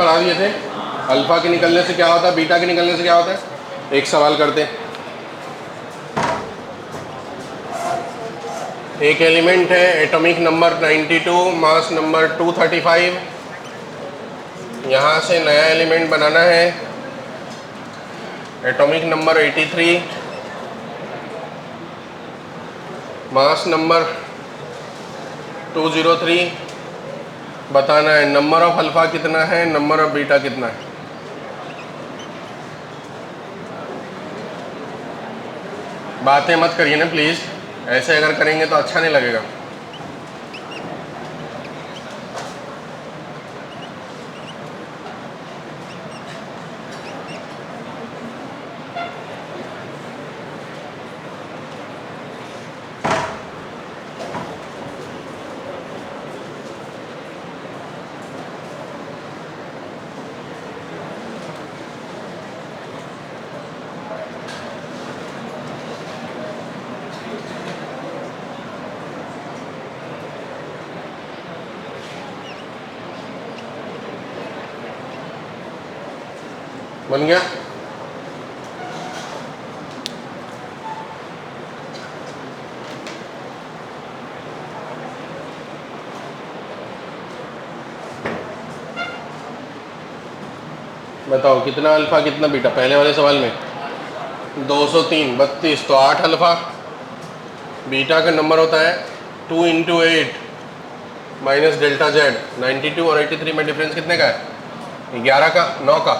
पढ़ा दिए थे, अल्फा के निकलने से क्या होता है, बीटा के निकलने से क्या होता है। एक सवाल करते हैं। एक एलिमेंट है, एटॉमिक नंबर 92, मास नंबर 235। यहाँ से नया एलिमेंट बनाना है, एटॉमिक नंबर 83, मास नंबर 203। बताना है नंबर ऑफ अल्फा कितना है, नंबर ऑफ बीटा कितना है। बातें मत करिए ना प्लीज़, ऐसे अगर करेंगे तो अच्छा नहीं लगेगा। बन गया। बताओ कितना अल्फा कितना बीटा, पहले वाले सवाल में 203 32, तो 8 अल्फा। बीटा का नंबर होता है 2 × 8 माइनस डेल्टा जेड। 92 और 83 में डिफरेंस कितने का है, 11 का, 9 का,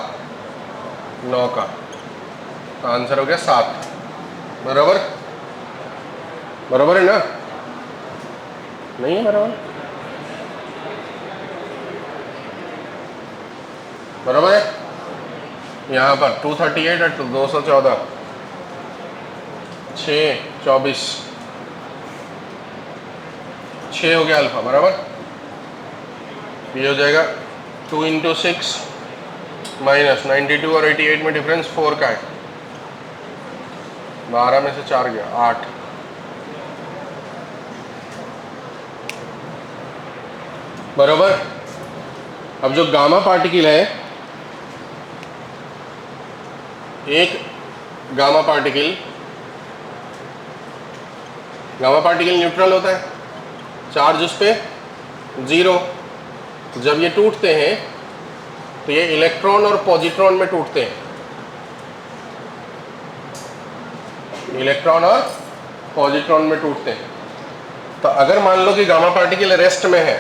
9 का। तो आंसर हो गया 7। बराबर, बराबर है ना, नहीं है बराबर, बराबर है। यहाँ पर 238 और 214, 6 24, 6 हो गया अल्फा। बराबर, ये हो जाएगा 2 × 6 माइनस 92 और 88 में डिफरेंस 4 का है, 12 में से 4 गया 8। बराबर। अब जो गामा पार्टिकल है, एक गामा पार्टिकल न्यूट्रल होता है, चार्ज उस पे 0। जब ये टूटते हैं तो ये इलेक्ट्रॉन और पॉजिट्रॉन में टूटते हैं, इलेक्ट्रॉन और पॉजिट्रॉन में टूटते हैं। तो अगर मान लो कि गामा पार्टिकल रेस्ट में है,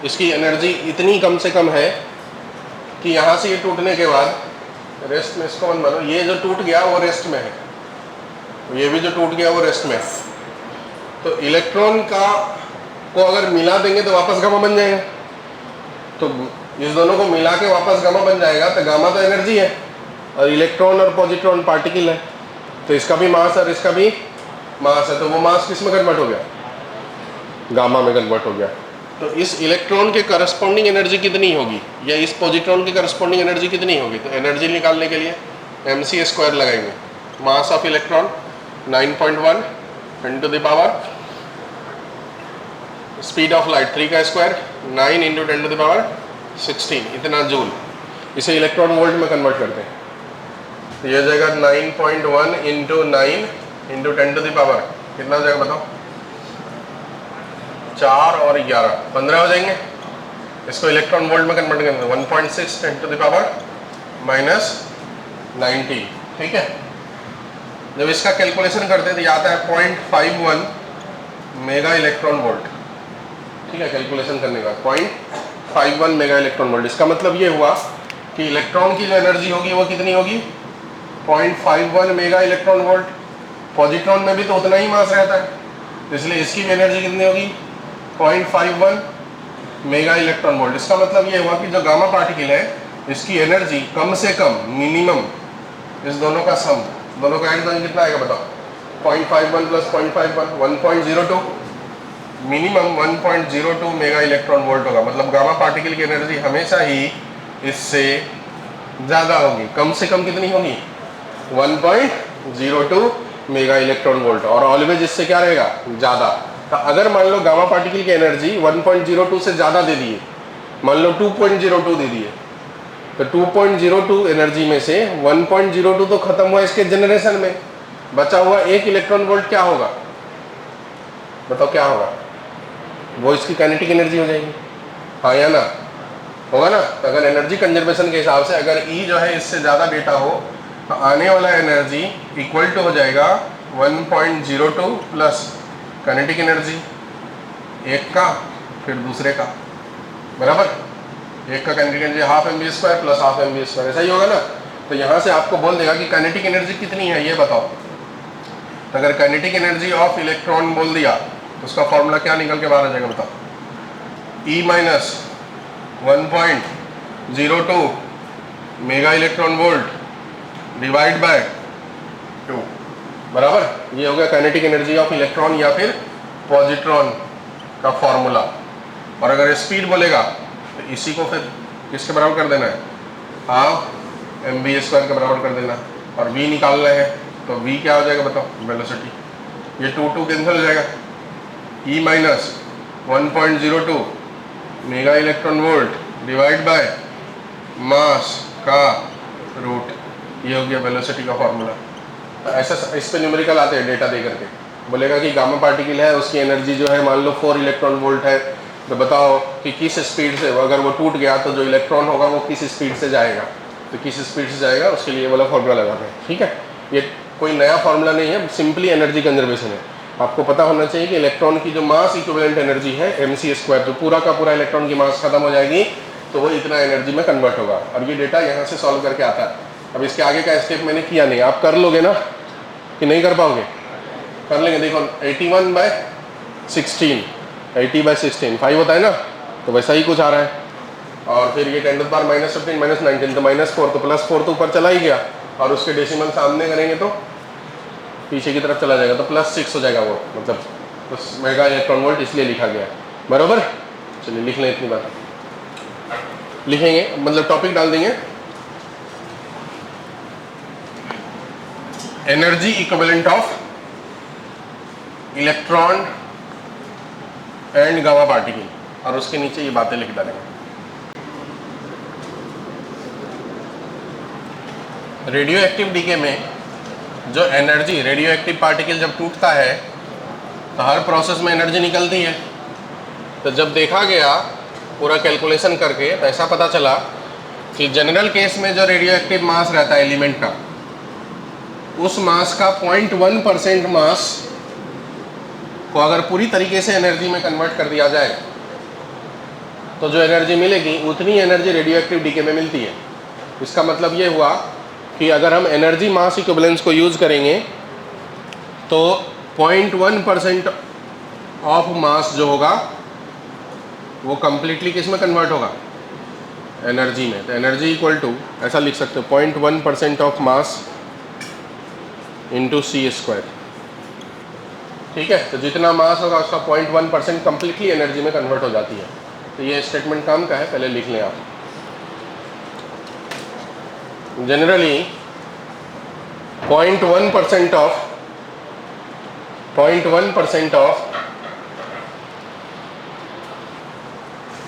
इसकी एनर्जी इतनी कम से कम है कि यहाँ से ये टूटने के बाद रेस्ट में, इसको मत मानो, ये जो टूट गया वो रेस्ट में है, ये भी जो टूट गया वो रेस्ट में है। तो इलेक्ट्रॉन को अगर मिला देंगे तो वापस गामा बन जाएगा। तो इस दोनों को मिला के वापस गामा बन जाएगा। तो गामा तो एनर्जी है और इलेक्ट्रॉन और पॉजिट्रॉन पार्टिकल है, तो इसका भी मास और इसका भी मास है। तो वो मास किस में कन्वर्ट हो गया, गामा में कन्वर्ट हो गया। तो इस इलेक्ट्रॉन के करस्पॉन्डिंग एनर्जी कितनी होगी, या इस पॉजिट्रॉन की करस्पॉन्डिंग एनर्जी कितनी होगी। तो एनर्जी निकालने के लिए mc² लगाएंगे। Mass of electron 9.1 × 10⁻, speed of light 3 का स्क्वायर 9 × 10⁻16, इतना जूल। इसे इलेक्ट्रॉन वोल्ट में कन्वर्ट करते हैं, तो ये हो जाएगा 9.1 × 9 × 10⁻, कितना हो जाएगा बताओ, 4 और 11 15 हो जाएंगे। इसको इलेक्ट्रॉन वोल्ट में कन्वर्ट करेंगे 1.6 × 10⁻90। ठीक है। जब इसका कैलकुलेशन करते हैं तो आता है 0.51 मेगा इलेक्ट्रॉन वोल्ट। ठीक है, कैलकुलेशन करने का 0.51 मेगा इलेक्ट्रॉन वोल्ट। इसका मतलब ये हुआ कि इलेक्ट्रॉन की जो एनर्जी होगी वो कितनी होगी, 0.51 मेगा इलेक्ट्रॉन वोल्ट। पॉजिट्रॉन में भी तो उतना ही मास रहता है, इसलिए इसकी भी एनर्जी कितनी होगी, 0.51 मेगा इलेक्ट्रॉन वोल्ट। इसका मतलब ये हुआ कि जो गामा पार्टिकल है इसकी एनर्जी कम से कम, मिनिमम, इस दोनों का सम, दोनों का ऐड करके कितना आएगा बताओ, 0.51 + 0.51 1.02, मिनिमम 1.02 मेगा इलेक्ट्रॉन वोल्ट होगा। मतलब गामा पार्टिकल की एनर्जी हमेशा ही इससे ज़्यादा होगी। कम से कम कितनी होगी, 1.02 मेगा इलेक्ट्रॉन वोल्ट, और ऑलवेज इससे क्या रहेगा, ज़्यादा। तो अगर मान लो गामा पार्टिकल की एनर्जी 1.02 से ज़्यादा दे दिए मान लो 2.02 दे दिए, तो 2.02 एनर्जी में से 1.02 तो खत्म हुआ इसके जनरेशन में, बचा हुआ 1 इलेक्ट्रॉन वोल्ट क्या होगा, बताओ क्या होगा, वो इसकी काइनेटिक एनर्जी हो जाएगी, हाँ या ना, होगा ना। तो अगर एनर्जी कंजर्वेशन के हिसाब से अगर E जो है इससे ज़्यादा डेटा हो तो आने वाला एनर्जी इक्वल टू हो जाएगा 1.02 प्लस काइनेटिक एनर्जी एक का फिर दूसरे का, बराबर, एक का kinetic energy half mv² plus half mv², ऐसा ही होगा ना। तो यहाँ से आपको बोल देगा कि काइनेटिक एनर्जी कितनी है ये बताओ। तो अगर काइनेटिक एनर्जी ऑफ इलेक्ट्रॉन बोल दिया तो उसका फॉर्मूला क्या निकल के बाहर आ जाएगा बताओ, E minus 1.02 mega electron volt divide by 2, बराबर। ये हो गया काइनेटिक एनर्जी ऑफ इलेक्ट्रॉन या फिर पॉजिट्रॉन का फॉर्मूला। और अगर स्पीड बोलेगा तो इसी को फिर किसके बराबर कर देना है, हाफ mv² के बराबर कर देना। और v निकालना है तो v क्या हो जाएगा बताओ, वेलोसिटी, ये 2 कैंसिल हो जाएगा, E minus 1.02 mega electron volt divide by mass का रूट, ये हो गया वेलोसिटी का फॉर्मूला। तो ऐसा इस पे न्यूमेरिकल आते हैं डेटा दे करके, बोलेगा कि गामा पार्टिकल है उसकी एनर्जी जो है मान लो 4 इलेक्ट्रॉन वोल्ट है, तो बताओ कि किस स्पीड से, अगर वो टूट गया तो जो इलेक्ट्रॉन होगा वो किस स्पीड से जाएगा, तो किस स्पीड से जाएगा उसके लिए वाला फॉर्मूला लगाना है, ठीक है। ये कोई नया फॉर्मूला नहीं है, सिंपली एनर्जी कंजर्वेशन है। आपको पता होना चाहिए कि इलेक्ट्रॉन की जो मास इक्विवेलेंट एनर्जी है mc², जो पूरा का पूरा इलेक्ट्रॉन की मास खत्म हो जाएगी तो वो इतना एनर्जी में कन्वर्ट होगा। और ये डेटा यहाँ से सॉल्व करके आता है। अब इसके आगे का स्टेप मैंने किया नहीं, आप कर लोगे ना कि नहीं कर पाओगे, कर लेंगे। देखो 81/16, 80/16 5 होता है ना, तो वैसा ही कुछ आ रहा है। और फिर ये 10⁻⁻15 -19 तो -4, तो +4 तो ऊपर चला ही गया, और उसके डेसिमल सामने करेंगे तो पीछे की तरफ चला जाएगा, तो +6 हो जाएगा वो, मतलब तो मेगा इलेक्ट्रॉन वोल्ट इसलिए लिखा गया है, बराबर। चलिए लिख लें, इतनी बात लिखेंगे, मतलब टॉपिक डाल देंगे, energy equivalent of electron and gamma particle, और उसके नीचे ये बातें लिख डालेंगे। रेडियो एक्टिव डीके में जो एनर्जी, रेडियो एक्टिव पार्टिकल जब टूटता है तो हर प्रोसेस में एनर्जी निकलती है। तो जब देखा गया पूरा कैलकुलेशन करके तो ऐसा पता चला कि जनरल केस में जो रेडियो एक्टिव मास रहता है एलिमेंट का, उस मास का 0.1% मास को अगर पूरी तरीके से एनर्जी में कन्वर्ट कर दिया जाए तो जो एनर्जी मिलेगी उतनी एनर्जी रेडियो एक्टिव डीके में मिलती है। इसका मतलब ये हुआ कि अगर हम एनर्जी मास इक्विवेलेंस को यूज़ करेंगे तो 0.1% ऑफ मास जो होगा वो कंप्लीटली किस में कन्वर्ट होगा, एनर्जी में। तो एनर्जी इक्वल टू ऐसा लिख सकते हो 0.1% ऑफ मास इंटू c², ठीक है। तो जितना मास होगा उसका 0.1% कंप्लीटली एनर्जी में कन्वर्ट हो जाती है। तो ये स्टेटमेंट काम का है, पहले लिख लें आप। Generally 0.1% of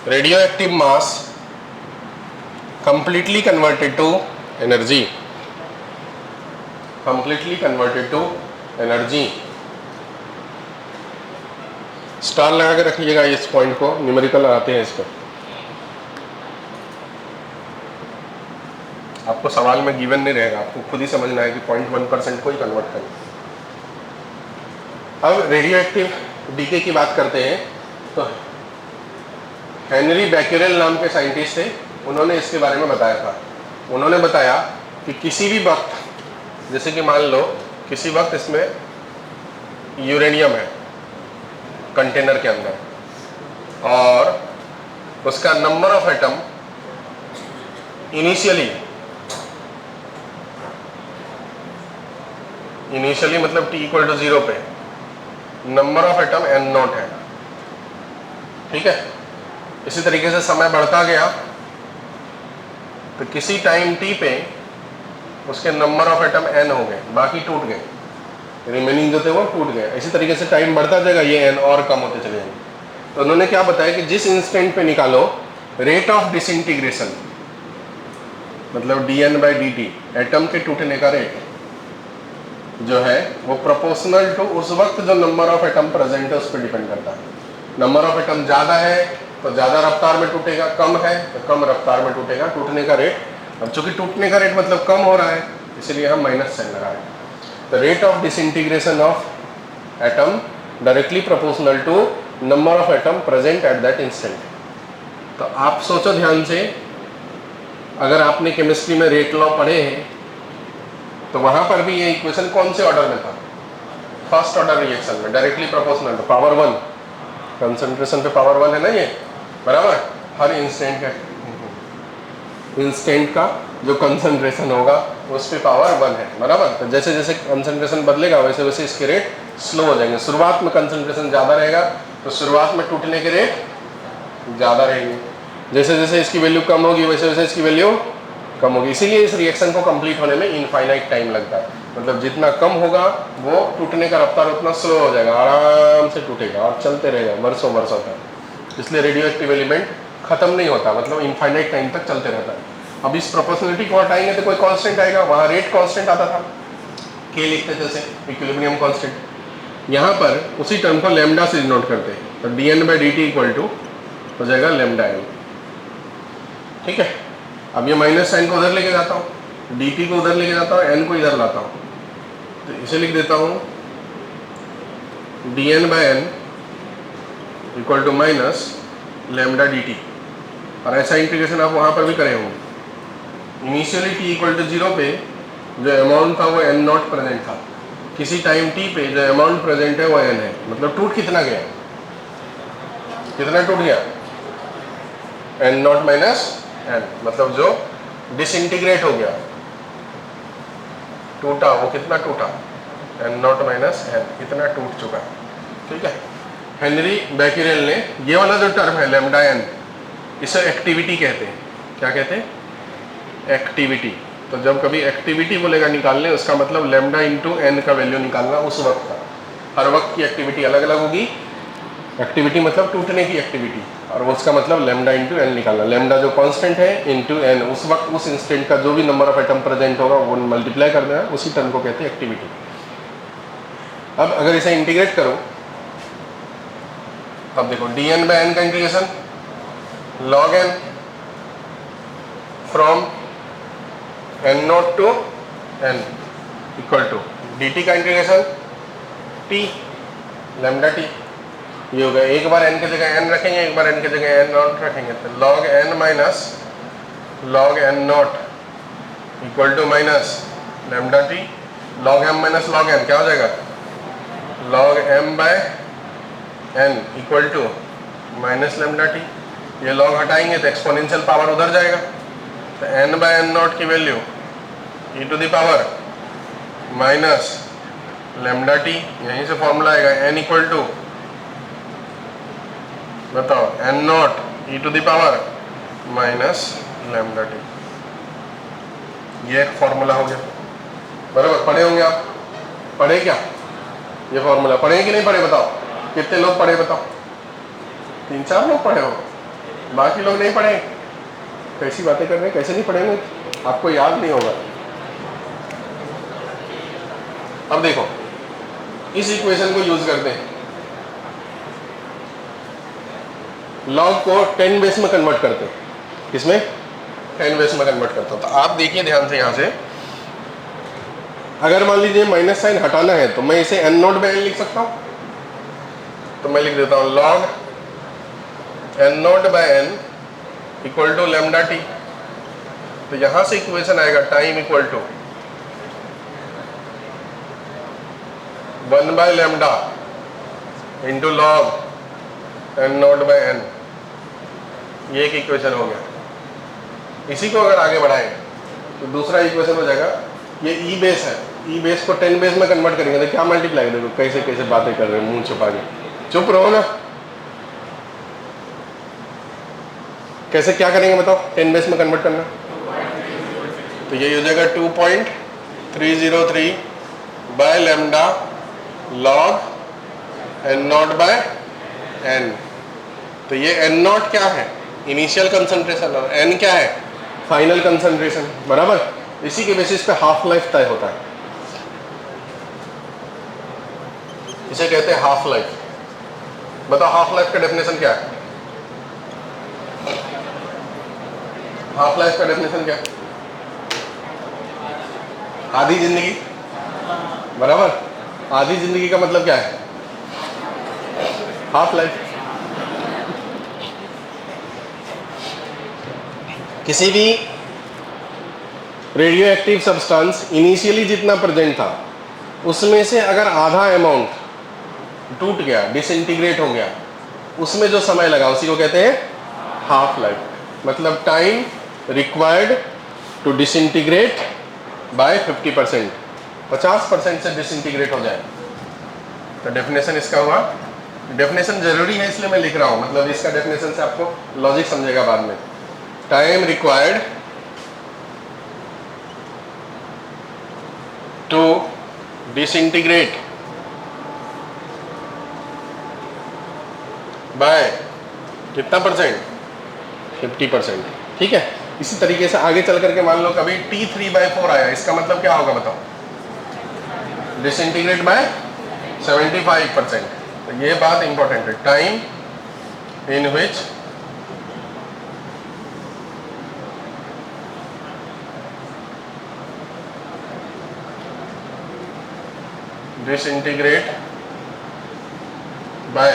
radioactive mass completely converted to energy, star लगा के रखिएगा इस पॉइंट को, न्यूमेरिकल आते हैं इस पर। आपको सवाल में गिवन नहीं रहेगा, आपको खुद ही समझना है कि 0.1% को ही कन्वर्ट करें। अब रेडियो एक्टिव डीके की बात करते हैं तो हेनरी बैक्यूरेल नाम के साइंटिस्ट थे, उन्होंने इसके बारे में बताया था। उन्होंने बताया कि किसी भी वक्त, जैसे कि मान लो किसी वक्त इसमें यूरेनियम है कंटेनर के अंदर, और उसका नंबर ऑफ एटम इनिशियली मतलब t = 0 पे नंबर ऑफ एटम n0 है, ठीक है। इसी तरीके से समय बढ़ता गया तो किसी टाइम t पे उसके नंबर ऑफ एटम n हो गए, बाकी टूट गए, रिमेनिंग जो थे वो टूट गए। इसी तरीके से टाइम बढ़ता जाएगा, ये n और कम होते चले जाएंगे। तो उन्होंने क्या बताया कि जिस इंस्टेंट पे निकालो रेट ऑफ डिसइंटीग्रेशन मतलब dn/dt, एटम के टूटने का रेट जो है वो प्रोपोर्शनल टू उस वक्त जो नंबर ऑफ एटम प्रेजेंट है उस पर डिपेंड करता है। नंबर ऑफ एटम ज़्यादा है तो ज़्यादा रफ्तार में टूटेगा, कम है तो कम रफ्तार में टूटेगा। टूटने का रेट, अब चूंकि टूटने का रेट मतलब कम हो रहा है इसलिए हम माइनस साइन लगा रहे हैं। The rate of disintegration of atom directly proportional to number of atom present at that instant. तो आप सोचो ध्यान से, अगर आपने केमिस्ट्री में रेट लॉ पढ़े हैं तो वहां पर भी ये इक्वेशन कौन से ऑर्डर में था? फर्स्ट ऑर्डर रिएक्शन में, directly proportional to power 1, concentration पे पावर 1 है ना ये, बराबर। हर इंस्टेंट का जो कंसंट्रेशन होगा उस पे पावर 1 है, बराबर। तो जैसे जैसे कंसंट्रेशन बदलेगा वैसे वैसे इसके रेट स्लो हो जाएंगे। शुरुआत में कंसंट्रेशन ज़्यादा रहेगा तो शुरुआत में टूटने के रेट ज़्यादा रहेंगे, जैसे जैसे इसकी वैल्यू कम होगी वैसे वैसे इसकी वैल्यू कम होगी। इसीलिए इस रिएक्शन को कंप्लीट होने में इनफाइनाइट टाइम लगता है। मतलब जितना कम होगा वो टूटने का रफ्तार उतना स्लो हो जाएगा, आराम से टूटेगा और चलते रहेगा वर्षों वर्षों तक। इसलिए रेडियो एक्टिव एलिमेंट खत्म नहीं होता, मतलब इनफाइनाइट टाइम तक चलते रहता है। अब इस प्रोपोर्शनलिटी को हटाएंगे तो कोई कांस्टेंट आएगा, वहाँ रेट कांस्टेंट आता था, के लिखते थे जैसे इक्विलिब्रियम कांस्टेंट। यहाँ पर उसी टर्म को लैम्डा से डिनोट करते हैं, तो dn/dt इक्वल टू हो जाएगा लैम्डा n। ठीक है, अब ये माइनस साइन को उधर लेके जाता हूँ, dt को उधर लेके जाता हूँ, n को इधर लाता हूँ, तो इसे लिख देता हूँ dn/n equal to minus lambda dt। और ऐसा इंटीग्रेशन आप वहाँ पर भी करे होंगे। इनिशियली t इक्वल टू 0 पे जो अमाउंट था वो n0 प्रेजेंट था, किसी टाइम t पे जो अमाउंट प्रेजेंट है वो n है। मतलब टूट कितना गया, कितना टूट गया, n0 माइनस n, मतलब जो डिसइंटीग्रेट हो गया, टूटा, वो कितना टूटा, n0 माइनस n, इतना टूट चुका। ठीक है, हेनरी बैकेरेल ने ये वाला जो टर्म है लैम्डा n, इसे एक्टिविटी कहते हैं। क्या कहते हैं, एक्टिविटी। तो जब कभी एक्टिविटी बोलेगा निकालने, उसका मतलब लैम्डा इंटू n का वैल्यू निकालना उस वक्त का। हर वक्त की एक्टिविटी अलग अलग होगी, एक्टिविटी मतलब टूटने की एक्टिविटी, और उसका मतलब लैम्डा इंटू n निकालना। लैम्डा जो कांस्टेंट है इंटू n, उस वक्त उस इंस्टेंट का जो भी नंबर ऑफ एटम प्रेजेंट होगा वो मल्टीप्लाई कर देना, उसी टर्म को कहते हैं एक्टिविटी। अब अगर इसे इंटीग्रेट करो, अब देखो dn/n का integration log n from n0 to n equal to dt का इंटीग्रेशन t लैम्डा t। ये हो गया, एक बार n की जगह n रखेंगे, एक बार n की जगह n0 रखेंगे, तो log n minus log n0 equal to minus lambda t। log m minus log n क्या हो जाएगा, log m/n equal to minus lambda t। ये log हटाएंगे तो एक्सपोनेंशियल पावर उधर जाएगा, तो n/n0 की value e to the power minus lambda t। यहीं से फॉर्मूला आएगा n इक्वल टू, बताओ, n0 e to the power minus lambda t। ये एक फॉर्मूला हो गया, बराबर। पढ़े होंगे आप, पढ़े क्या, ये फॉर्मूला पढ़े कि नहीं पढ़े, बताओ कितने लोग पढ़े, बताओ। 3-4 लोग पढ़े हो, बाकी लोग नहीं पढ़े। कैसी बातें कर रहे हैं, कैसे नहीं पढ़ेंगे, आपको याद नहीं होगा। अब देखो इस इक्वेशन को यूज करते हैं, लॉग को 10 बेस में कन्वर्ट करते हैं, किसमें, 10 बेस में कन्वर्ट करता हूं। तो आप देखिए ध्यान से, यहां से अगर मान लीजिए माइनस साइन हटाना है तो मैं इसे n0/n लिख सकता हूं, तो मैं लिख देता हूं log n0/n equal to lambda t। तो यहां से इक्वेशन आएगा time equal to 1/λ into log n0/n। ये एक इक्वेशन हो गया। इसी को अगर आगे बढ़ाएं तो दूसरा इक्वेशन हो जाएगा, ये ई बेस है, ई बेस को 10 बेस में कन्वर्ट करेंगे तो क्या मल्टीप्लाई, देखो कैसे कैसे बातें कर रहे हैं, मुंह छुपा के, चुप रहो ना। कैसे क्या करेंगे बताओ, 10 बेस में कन्वर्ट करना, तो ये हो जाएगा 2.303/λ log n0/n। तो ये n0 क्या है, इनिशियल कंसंट्रेशन और n क्या है, फाइनल कंसंट्रेशन, बराबर। इसी के बेसिस पे हाफ लाइफ तय होता है, इसे कहते हैं हाफ लाइफ। बताओ हाफ लाइफ का डेफिनेशन क्या है? हाफ लाइफ का डेफिनेशन क्या है? आधी जिंदगी, बराबर। आधी जिंदगी का मतलब क्या है? Half life. किसी भी रेडियो एक्टिव सब्सटेंस इनिशियली जितना प्रेजेंट था उसमें से अगर आधा अमाउंट टूट गया, डिसइंटीग्रेट हो गया, उसमें जो समय लगा उसी को कहते हैं हाफ लाइफ। मतलब time required to disintegrate by 50%, 50% से डिसइंटीग्रेट हो जाए। तो डेफिनेशन इसका हुआ, डेफिनेशन जरूरी है इसलिए मैं लिख रहा हूं, मतलब इसका डेफिनेशन से आपको लॉजिक समझेगा बाद में। Time required to disintegrate by कितना परसेंट? 50%। ठीक है। इसी तरीके से आगे चल करके मान लो कभी T3/4 आया, इसका मतलब क्या होगा बताओ? Disintegrate by 75%। तो ये बात इंपॉर्टेंट है, time in which disintegrate by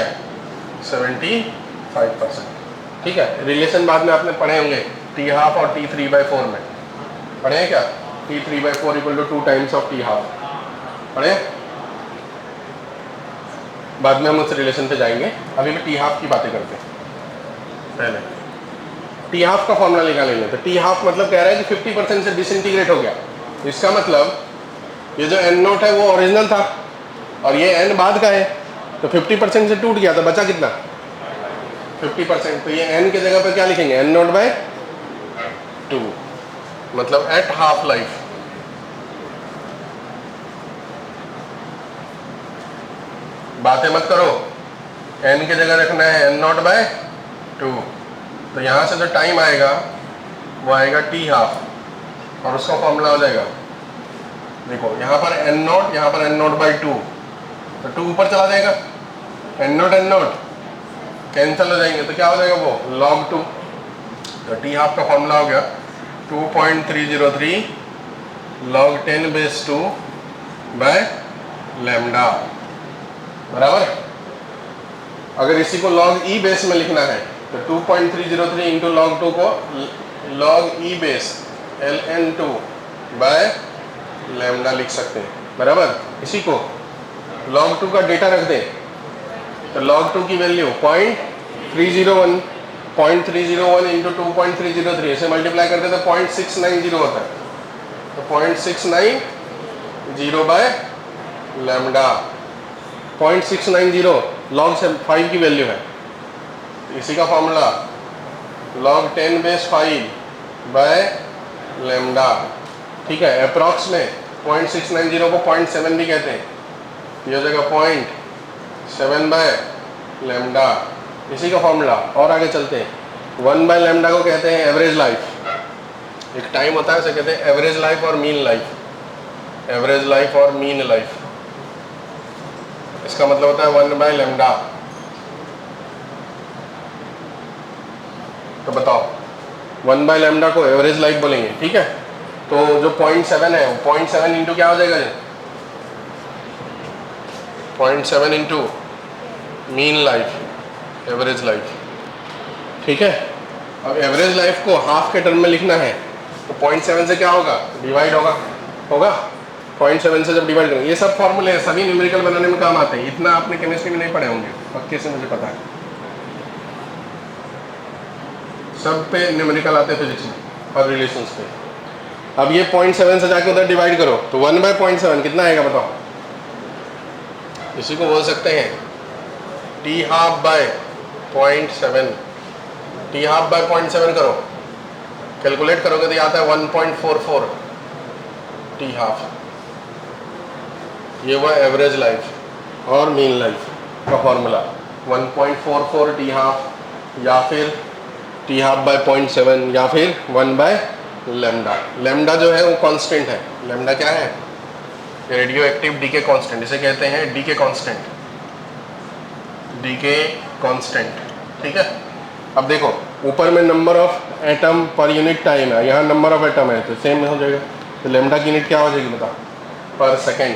75%। ठीक है। रिलेशन बाद में आपने पढ़े होंगे T12 और T3/4 में, पढ़े हैं क्या? T3/4 equal to 2 times of T12, पढ़े? बाद में हम उस रिलेशन पे जाएंगे, अभी मैं T12 की बातें करते हैं। पहले T12 का फॉर्मूला निकालेंगे। तो T12 मतलब कह रहा है कि 50% से डिसइंटीग्रेट हो गया, इसका मतलब ये जो n0 है वो ओरिजिनल था और ये n बाद का है, तो 50% से टूट गया तो बचा कितना? 50%। तो ये n की जगह पर क्या लिखेंगे? n0/2, मतलब एट हाफ लाइफ। बातें मत करो, n की जगह रखना है n0/2। तो यहाँ से जो टाइम आएगा वो आएगा T12 और उसका फॉर्मूला हो जाएगा, देखो यहाँ पर n0, यहाँ पर n0/2, तो 2 ऊपर चला जाएगा, n0 कैंसिल हो जाएंगे, तो क्या हो जाएगा वो log2। तो T12 का फॉर्मूला हो गया 2.303 log 10⁻²/λ, बराबर। अगर इसी को log e बेस में लिखना है तो 2.303 इंटू log2 को log e बेस ln2/λ लिख सकते हैं, बराबर। इसी को log2 का डेटा रख दें तो log2 की वैल्यू 0.301, 0.301 इंटू 2.303 ऐसे मल्टीप्लाई करते तो 0.690 होता है, तो 0.690/λ, 0.690 log से 5 की वैल्यू है, इसी का फॉर्मूला log 10⁻5/λ। ठीक है। अप्रॉक्स में 0.690 को 0.7 भी कहते हैं, ये हो जाएगा 0.7/λ, इसी का फॉर्मूला। और आगे चलते हैं, 1/λ को कहते हैं एवरेज लाइफ। एक टाइम होता है उसे कहते हैं एवरेज लाइफ और मीन लाइफ, एवरेज लाइफ और मीन लाइफ। इसका मतलब होता है 1/λ। तो बताओ 1/λ को एवरेज लाइफ बोलेंगे, ठीक है। तो जो 0.7 है 0.7 इंटू क्या हो जाएगा? 0.7 into mean life, average life, ठीक है। अब एवरेज लाइफ को हाफ के टर्म में लिखना है तो 0.7 से क्या होगा? डिवाइड होगा 0.7 से जब डिवाइड करेंगे, ये सब फॉर्मूले हैं, सभी न्यूमेरिकल बनाने में काम आते हैं। इतना आपने केमिस्ट्री में नहीं पढ़े होंगे, पक्के से मुझे पता है, सब पे न्यूमेरिकल आते हैं फिजिक्स में और रिलेशंस पे। अब ये 0.7 से जाके उधर डिवाइड करो तो 1/0.7 कितना आएगा बताओ? इसी को बोल सकते हैं T12/0.7। T12/0.7 करो, कैलकुलेट करोगे तो आता है 1.44 T12। ये हुआ एवरेज लाइफ और मीन लाइफ का फॉर्मूला, 1.44 T12 या फिर टी हाफ बाय 0.7 या फिर 1 बाय लेमडा। लेमडा जो है वो कांस्टेंट है। लेमडा क्या है? रेडियो एक्टिव डीके कांस्टेंट, इसे कहते हैं डीके कांस्टेंट, डीके कांस्टेंट। ठीक है। अब देखो ऊपर में number of atom per unit time है, यहाँ नंबर ऑफ एटम है तो सेम हो जाएगा। तो लेमडा की यूनिट क्या हो जाएगी बताओ? पर सेकेंड।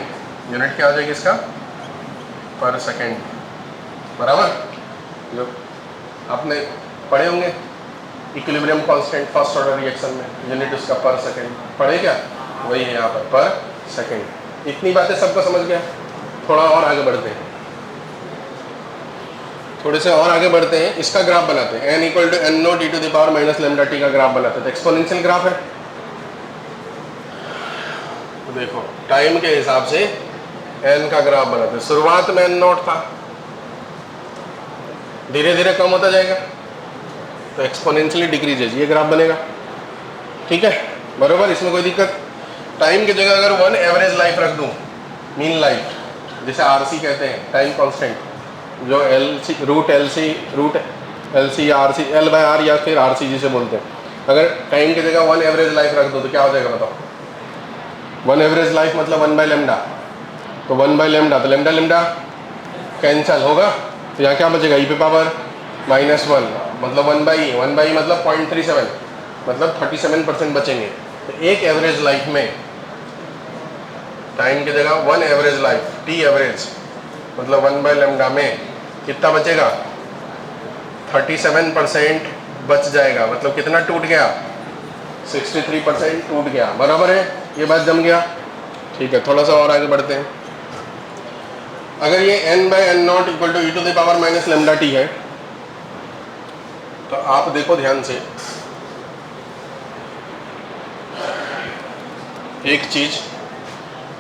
यूनिट क्या हो जाएगी इसका? पर सेकेंड। बराबर। जो आपने पढ़े होंगे equilibrium constant first order reaction में, यूनिट उसका पर सेकेंड पढ़े क्या? वही है यहाँ पर सेकेंड। इतनी बातें सबको समझ गया? थोड़ा और आगे बढ़ते हैं, थोड़े से और आगे बढ़ते हैं, इसका ग्राफ बनाते हैं। n equal to n naught e to the power minus lambda t का ग्राफ बनाते हैं। तो एक्सपोनेंशियल ग्राफ है। तो देखो टाइम के हिसाब से n का ग्राफ बनाते हैं। शुरुआत में n नोट था, धीरे धीरे कम होता जाएगा तो एक्सपोनेंशियली डिक्रीजेज, ये ग्राफ बनेगा। ठीक है, बरोबर। इसमें कोई दिक्कत? टाइम की जगह अगर 1 एवरेज लाइफ रख दूं, मीन लाइफ, जिसे आरसी कहते हैं, टाइम कांस्टेंट, जो रूट एल सी या R C, L by R या फिर आर सी जिसे बोलते हैं, अगर टाइम की जगह 1 एवरेज लाइफ रख दो तो क्या हो जाएगा बताओ? 1 एवरेज लाइफ मतलब 1 बाय लेमडा, तो 1 बाय लेमडा, तो लेमडा लेमडा कैंसिल होगा, तो यहाँ क्या बचेगा? ई पे पावर -1 मतलब 1 बाई मतलब 0.37 मतलब 37% बचेंगे। तो एक एवरेज लाइफ में टाइम की जगह 1 एवरेज लाइफ, टी एवरेज मतलब 1 बाय लेमडा में कितना बचेगा? 37% बच जाएगा। मतलब कितना टूट गया? 63% टूट गया। बराबर है, ये बात जम गया। ठीक है, थोड़ा सा और आगे बढ़ते हैं। अगर ये n by n naught equal to e to the power minus lambda t है, तो आप देखो ध्यान से एक चीज,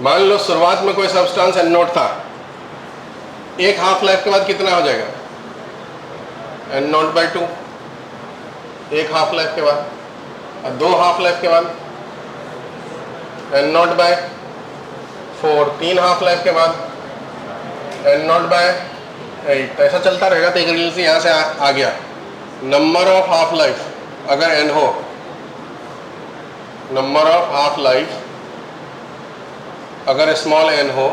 मान लो शुरुआत में कोई सब्सटेंस एन नॉट था, एक हाफ लाइफ के बाद कितना हो जाएगा? एन नॉट बाई 2, एक हाफ लाइफ के बाद, और 2 हाफ लाइफ के बाद n naught by 4, 3 half life के बाद एन नॉट बाय 8। ऐसा चलता रहेगा। तो एक रिलेशन यहाँ से आ गया, नंबर ऑफ हाफ लाइफ अगर एन हो, नंबर ऑफ हाफ लाइफ अगर स्मॉल एन हो,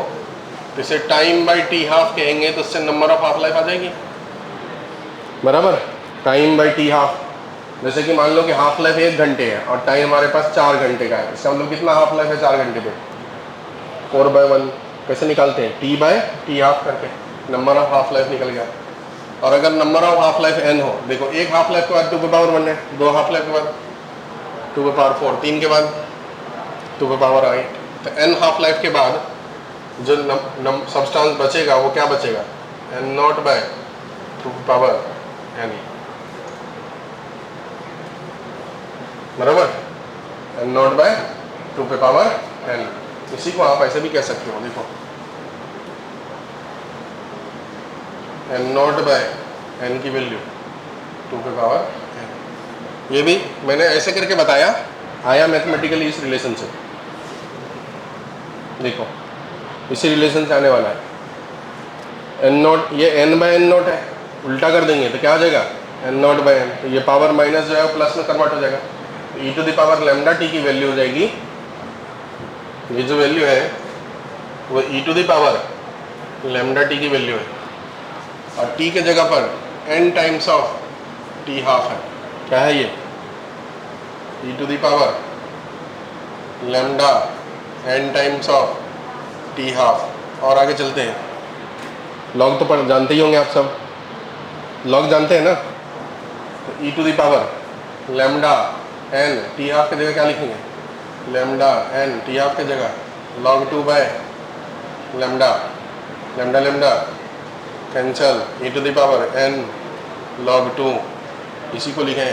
तो इसे टाइम बाई टी हाफ कहेंगे, तो उससे नंबर ऑफ हाफ लाइफ आ जाएगी। बराबर, टाइम बाई टी हाफ। जैसे कि मान लो कि हाफ लाइफ 1 घंटे है और टाइम हमारे पास 4 घंटे का है, इसका मतलब कितना हाफ लाइफ है 4 घंटे पे? 4/1। कैसे निकालते हैं? टी बाय टी हाफ करके नंबर ऑफ हाफ लाइफ निकल गया। और अगर number of half life n हो, देखो एक हाफ लाइफ के बाद 2 पे पावर 1 है, 2 हाफ लाइफ के बाद 2 पे पावर 4, 3 के बाद 2 पे पावर 8। तो n हाफ लाइफ के बाद जो सब्सटेंस बचेगा वो क्या बचेगा? n नॉट बाय 2 पे पावर n। बराबर, n नॉट बाय 2 पे पावर n। इसी को आप ऐसे भी कह सकते हो, देखो n नॉट बाय n की वैल्यू 2 पे पावर n। ये भी मैंने ऐसे करके बताया, आया मैथमेटिकली इस रिलेशन से। देखो इसी रिलेशन से आने वाला है। n नॉट, ये n बाय n नॉट है, उल्टा कर देंगे तो क्या हो जाएगा? n naught by n। तो ये पावर माइनस जो है वो प्लस में कन्वर्ट हो जाएगा। तो e to the power lambda t की वैल्यू हो जाएगी, ये जो वैल्यू है वो e to the power lambda t की वैल्यू है, और टी के जगह पर n times of t half है। क्या है ये? E to the power lambda n times of t half. और आगे चलते हैं, लॉग तो पर जानते ही होंगे आप सब, लॉग जानते हैं ना। तो e to the power lambda n t half की जगह क्या लिखेंगे? लेमडा n टी हाफ की जगह log 2 by lambda, lambda lambda cancel, e to the power n log 2, इसी को लिखें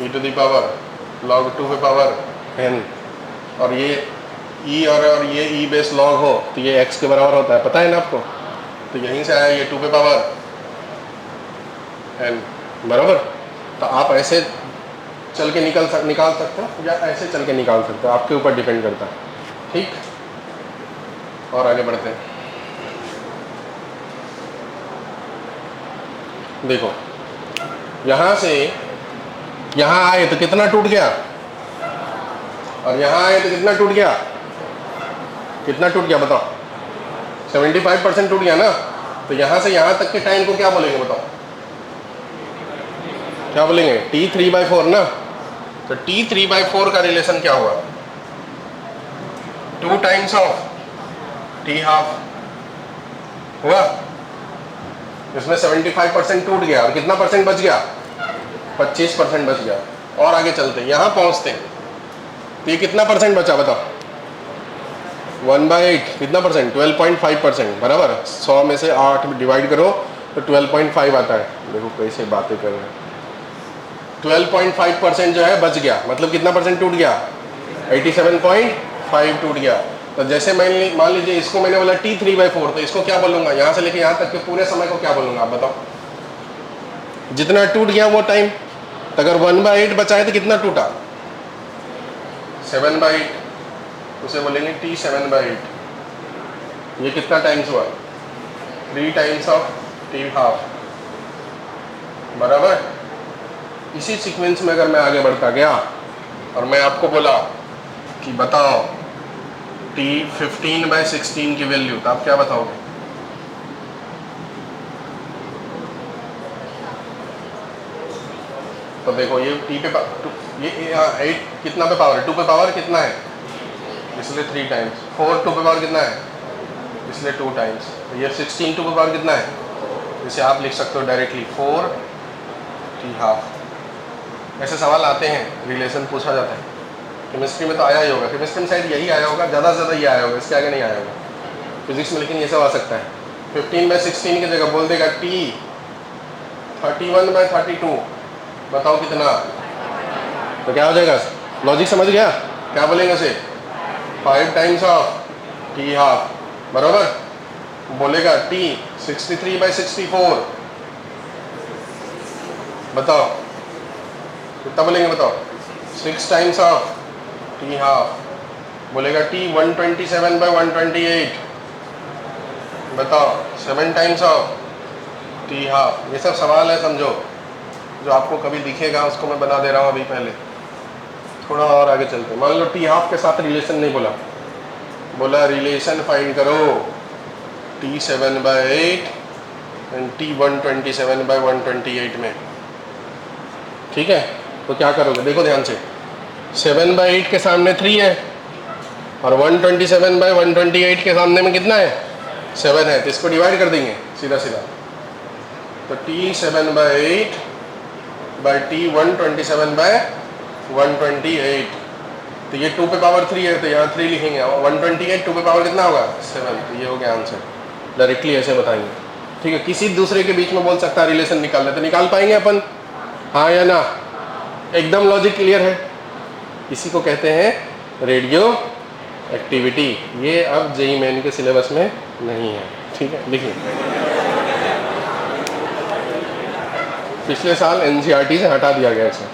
e to the power log 2 पे पावर n। और ये e और ये e बेस log हो तो ये x के बराबर होता है, पता है ना आपको? तो यहीं से आया ये 2 पे पावर n। बराबर। तो आप ऐसे चल के निकाल सकते हो या ऐसे चल के निकाल सकते हो, आपके ऊपर डिपेंड करता है। ठीक, और आगे बढ़ते हैं। देखो यहाँ से यहाँ आए तो कितना टूट गया, और यहाँ आए तो कितना टूट गया, कितना टूट गया बताओ, 75% टूट गया ना। तो यहाँ से यहाँ तक के टाइम को क्या बोलेंगे बताओ, क्या बोलेंगे, T3/4 ना। तो T3/4 का रिलेशन क्या हुआ, 2 टाइम्स ऑफ T½ हुआ। इसमें 75% टूट गया और कितना परसेंट बच गया, 25% बच गया। और आगे चलते हैं, यहाँ पहुँचते हैं तो ये कितना परसेंट बचा बताओ, 1/8 कितना परसेंट, 12.5% बराबर। 100 में से 8 डिवाइड करो तो 12.5 आता है। देखो कैसे बातें कर रहे हैं, 12.5% जो है बच गया, मतलब कितना परसेंट टूट गया, 87.5 टूट गया। तो जैसे मैं मान लीजिए इसको मैंने बोला T3/4, तो इसको क्या बोलूँगा, यहाँ से लेके यहाँ तक के पूरे समय को क्या बोलूँगा आप बताओ, जितना टूट गया वो टाइम। तो अगर 1/8 बचा है तो कितना टूटा, 7/8, उसे बोलेंगे T7/8। ये कितना टाइम्स हुआ, 3 टाइम्स ऑफ T½ बराबर। इसी सीक्वेंस में अगर मैं आगे बढ़ता गया और मैं आपको बोला कि बताओ T15/16 की वैल्यू, तो आप क्या बताओगे, तो देखो ये T पे ये 8 कितना पे पावर है, 2 पे पावर कितना है, इसलिए 3 टाइम्स। 4 2 पे पावर कितना है, इसलिए 2 टाइम्स। ये 16 2 पे पावर कितना है, इसे आप लिख सकते हो डायरेक्टली 4 T½ ऐसे सवाल आते हैं, रिलेशन पूछा जाता है। केमिस्ट्री में तो आया ही होगा, केमिस्ट्री में शायद यही आया होगा, ज़्यादा से ज़्यादा ये आया होगा, इसके आगे नहीं आया होगा फिजिक्स में, लेकिन ये सब आ सकता है। 15/16 की जगह बोल देगा T31/32, बताओ कितना, तो क्या हो जाएगा, लॉजिक समझ गया, क्या बोलेंगे उसे, 5 टाइम्स ऑफ T½ बराबर। बोलेगा T63/64, बताओ कितना बोलेंगे बताओ, 6 टाइम्स ऑफ T½ बोलेगा T127/128, बताओ 7 टाइम्स ऑफ T½ ये सब सवाल है समझो, जो आपको कभी दिखेगा उसको मैं बना दे रहा हूँ अभी पहले। थोड़ा और आगे चलते, मान लो T½ के साथ रिलेशन नहीं बोला, बोला रिलेशन फाइंड करो T7/8 एंड T127/128 में, ठीक है। तो क्या करोगे, देखो ध्यान से, 7/8 के सामने 3 है और 127/128 के सामने में कितना है, 7 है, तो इसको डिवाइड कर देंगे सीधा सीधा। तो T7/8 बाई T127/128, तो ये 2 पे पावर 3 है, तो यहाँ 3 लिखेंगे, और 128 2 पे पावर कितना होगा, 7। तो ये हो गया आंसर, डायरेक्टली ऐसे बताएंगे, ठीक है। किसी दूसरे के बीच में बोल सकता है रिलेशन निकालना, तो निकाल पाएंगे अपन, हाँ या ना, एकदम लॉजिक क्लियर है। इसी को कहते हैं रेडियो एक्टिविटी। ये अब जेईई मेन के सिलेबस में नहीं है, ठीक है। लिखिए, पिछले साल एनसीईआरटी से हटा दिया गया इसे।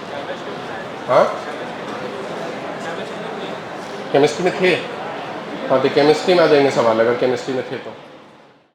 हाँ केमिस्ट्री में थे, हाँ तो केमिस्ट्री में आ जाएंगे सवाल, अगर केमिस्ट्री में थे तो।